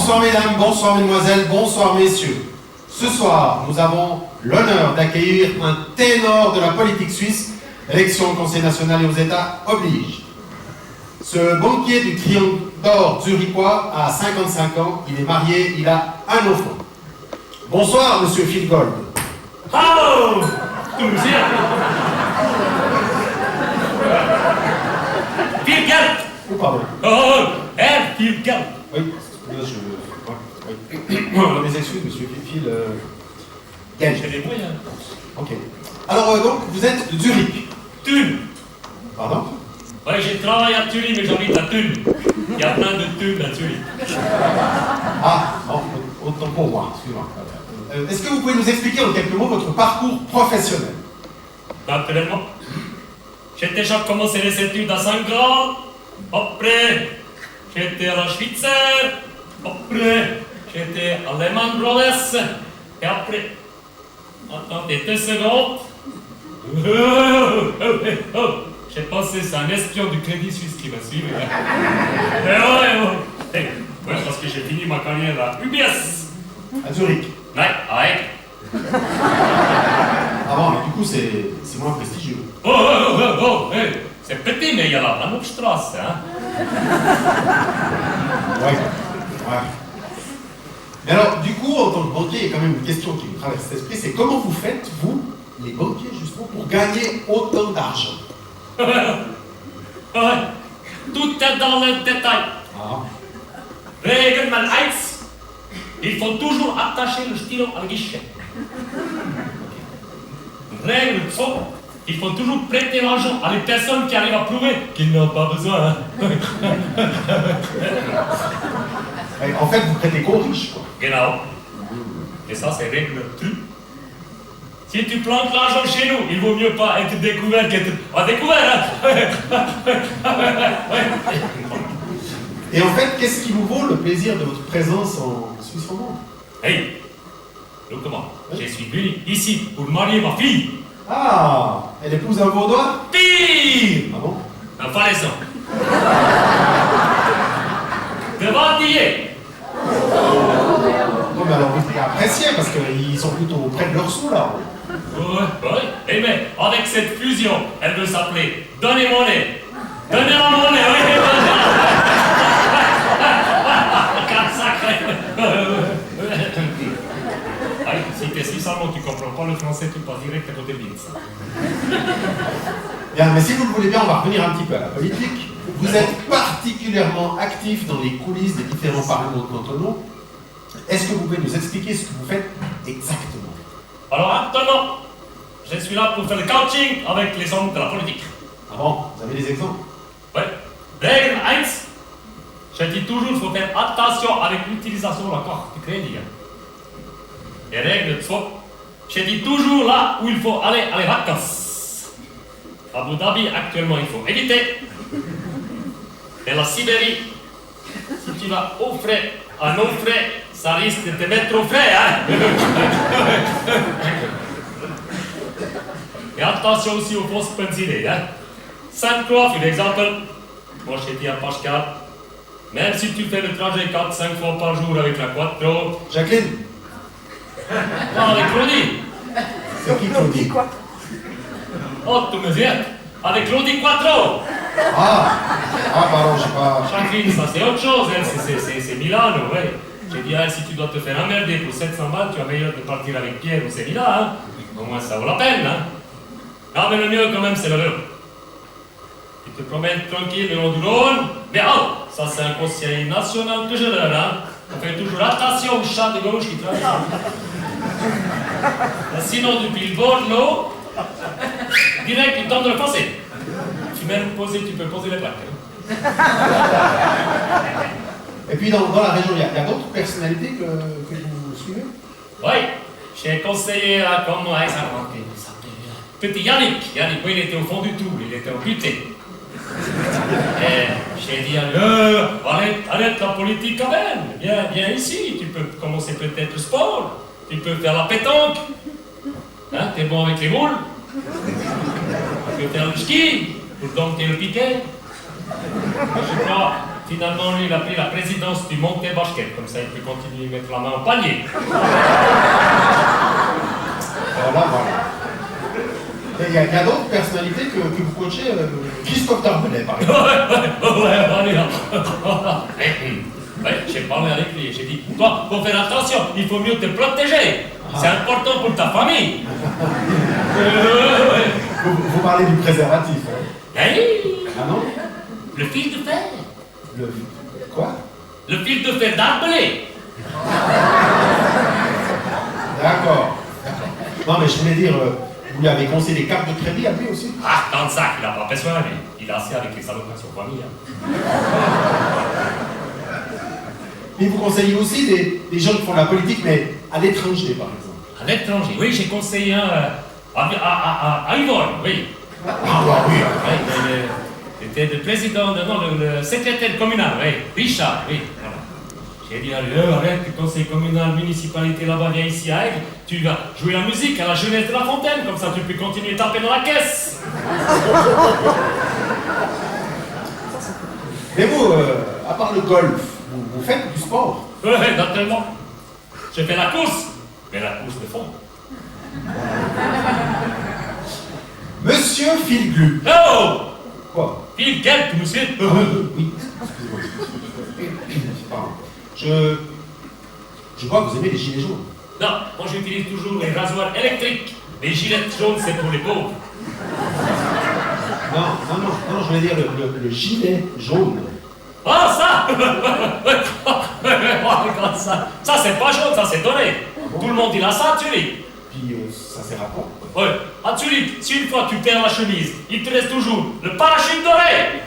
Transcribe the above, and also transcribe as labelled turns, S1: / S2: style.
S1: Bonsoir mesdames, bonsoir mesdemoiselles, bonsoir messieurs. Ce soir, nous avons l'honneur d'accueillir un ténor de la politique suisse. Élection au Conseil national et aux États oblige. Ce banquier du Triangle d'Or zurichois a 55 ans, il est marié, il a un enfant. Bonsoir monsieur Phil Gold.
S2: Hallo! Phil Geld!
S1: Oh pardon.
S2: Oh, Phil Geld!
S1: Oui, mes excuses monsieur Phil Geld.
S2: J'ai des moyens.
S1: Ok. Alors donc, vous êtes de Zurich.
S2: Thune!
S1: Pardon?
S2: Oui, j'ai travaillé à Thury, mais j'habite à Thune. Il y a plein de thunes à Thury.
S1: Ah, bon, autant pour moi, excusez-moi. Est-ce que vous pouvez nous expliquer en quelques mots votre parcours professionnel?
S2: Naturellement. J'ai déjà commencé les études à Saint-Gall. Après, j'étais à la Schweizer. Après, j'étais à Lehman Brothers. Et après... Attendez 2 secondes. J'ai pensé, c'est un espion du Crédit Suisse qui va suivre. Ouais, parce que j'ai fini ma carrière à UBS.
S1: À Zurich.
S2: Ouais, ouais.
S1: Ah bon, mais du coup, c'est moins prestigieux.
S2: Hey, c'est petit, mais il y a la Bahnhofstrasse, hein.
S1: Ouais. Mais alors, du coup, en tant que banquier, il y a quand même une question qui me traverse l'esprit, c'est comment vous faites, vous, les banquiers, justement, pour gagner autant d'argent?
S2: Ouais, tout est dans le détail.
S1: Ah.
S2: Règle numéro 1, il faut toujours attacher le stylo à le guichet. Règle 2, il faut toujours prêter l'argent à les personnes qui arrivent à prouver qu'ils n'ont pas besoin.
S1: En fait, vous prêtez qu'aux riches, quoi.
S2: Genau. Et ça, c'est règle 3. Si tu plantes l'argent chez nous, il vaut mieux pas être découvert qu'être découvert.
S1: Et en fait, qu'est-ce qui vous vaut le plaisir de votre présence en Suisse romande?
S2: Hey, look comment, je suis venu ici pour marier ma fille.
S1: Ah, elle épouse un Vaudois?
S2: Pire.
S1: Ah bon?
S2: Un Falaison. Devant d'hier.
S1: Non, mais alors vous devez apprécier parce qu'ils sont plutôt près de leur sous là.
S2: Ouais. Eh mais, avec cette fusion, elle veut s'appeler Donnez-moi-les. Donnez-moi mon nez, oui. Si t'es suisse allemand, tu comprends pas le français, tu passes direct à côté de l'INSA.
S1: Bien, mais si vous le voulez bien, on va revenir un petit peu à la politique. Vous êtes particulièrement actif dans les coulisses des différents parlements cantonaux. Est-ce que vous pouvez nous expliquer ce que vous faites exactement?
S2: Alors actuellement, je suis là pour faire le coaching avec les hommes de la politique.
S1: Ah bon? Vous avez des exemples?
S2: Ouais. Règle 1, je dis toujours qu'il faut faire attention avec l'utilisation de la carte de crédit. Et règle 2, je dis toujours là où il faut aller à les vacances. Abu Dhabi, actuellement, il faut éviter. Et la Sibérie, si tu vas aux frais, à nos frais, ça risque de te mettre au frais, hein. Et attention aussi aux fausses pensionnés, hein. Sainte-Croix, par exemple, moi je dis à Pascal, même si tu fais le trajet 4-5 fois par jour avec la Quattro.
S1: Jacqueline?
S2: Non, avec Claudie.
S1: C'est qui Claudie?
S2: Oh, tu me dis, avec Claudie Quattro.
S1: Ah, pardon, je sais pas.
S2: Jacqueline, ça c'est autre chose, hein. C'est Milano, ouais. J'ai dit, si tu dois te faire emmerder pour 700 balles, tu as meilleur de partir avec Pierre ou Sévilla, hein. Au moins ça vaut la peine, hein. Non, mais le mieux quand même, c'est le vélo. Tu te promènes tranquille le long du Rhône, mais ça c'est un conseil national que je donne, hein. On fait toujours attention aux chats de gauche qui traversent. Sinon, depuis le bord de l'eau, direct, il tombe dans le fossé. Tu peux poser les plaques.
S1: Et puis dans la région, il y a d'autres personnalités que vous suivez?
S2: Oui, j'ai conseillé à comment il s'appelle. Petit Yannick, oui, il était au fond du tout, il était au buté. Et j'ai dit arrête la politique quand même, viens ici, tu peux commencer peut-être le sport, tu peux faire la pétanque, hein, t'es bon avec les boules, tu peux faire le ski, pour dompter le piquet. Je crois Finalement, lui, il a pris la présidence du Monté Basket, comme ça il peut continuer à mettre la main au panier.
S1: Voilà. Il y a d'autres personnalités que vous coachez, Christophe Darbelet, par exemple.
S2: Ouais, j'ai parlé avec lui, j'ai dit, toi, faut faire attention, il faut mieux te protéger. C'est important pour ta famille.
S1: Vous parlez du préservatif, hein?
S2: Hey,
S1: Ah non?
S2: le fil de fer.
S1: Quoi?
S2: Le fil de fer d'Arbelet.
S1: D'accord. Non, mais je voulais dire, vous lui avez conseillé des cartes de crédit à lui aussi?
S2: Ah, dans le sac, il n'a pas besoin, lui. Il a assez avec les allocations famille. Hein.
S1: Mais vous conseillez aussi des gens qui font de la politique, mais à l'étranger, par exemple.
S2: À l'étranger, oui, j'ai conseillé un à Yvonne, oui.
S1: Ah, oui.
S2: C'était le président, le secrétaire communal, oui, Richard, oui. Voilà. J'ai dit à lui, arrête, le conseil communal, municipalité là-bas, viens ici à Aigle, tu vas jouer la musique à la jeunesse de la fontaine, comme ça tu peux continuer à taper dans la caisse.
S1: Mais vous, à part le golf, vous faites du sport?
S2: Oui, naturellement. J'ai fait la course, mais la course de fond.
S1: Monsieur Philglu.
S2: Oh!
S1: Quoi?
S2: Phil Gelb, monsieur.
S1: Oui, excusez-moi. Pardon. Je crois que vous aimez les gilets jaunes.
S2: Non, moi j'utilise toujours les rasoirs électriques. Les gilets jaunes, c'est pour les pauvres.
S1: Non, je voulais dire le gilet jaune.
S2: Ah, ça! Regarde ça. Ça, c'est pas jaune, ça, c'est doré. Tout le monde, il a ça, Tulipe.
S1: Puis ça sert à quoi?
S2: Ouais. À Tulipe, si une fois tu perds la chemise, il te reste toujours le parachute doré.